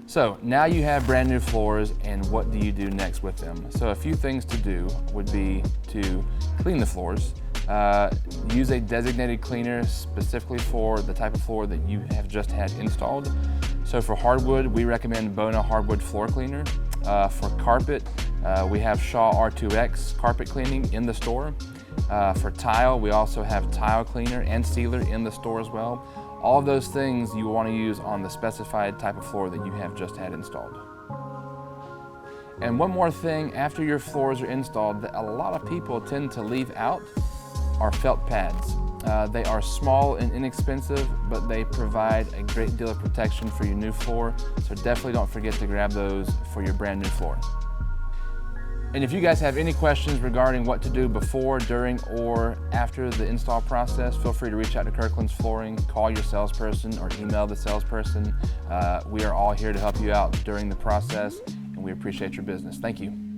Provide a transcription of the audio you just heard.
So now you have brand new floors, and what do you do next with them? So a few things to do would be to clean the floors. Use a designated cleaner specifically for the type of floor that you have just had installed. So for hardwood, we recommend Bona Hardwood Floor Cleaner. For carpet, we have Shaw R2X carpet cleaning in the store. For tile, we also have tile cleaner and sealer in the store as well. All of those things you want to use on the specified type of floor that you have just had installed. And one more thing, after your floors are installed, that a lot of people tend to leave out are felt pads. They are small and inexpensive, but they provide a great deal of protection for your new floor, so definitely don't forget to grab those for your brand new floor. And if you guys have any questions regarding what to do before, during, or after the install process, feel free to reach out to Kirkland's Flooring, call your salesperson, or email the salesperson. We are all here to help you out during the process, and we appreciate your business. Thank you.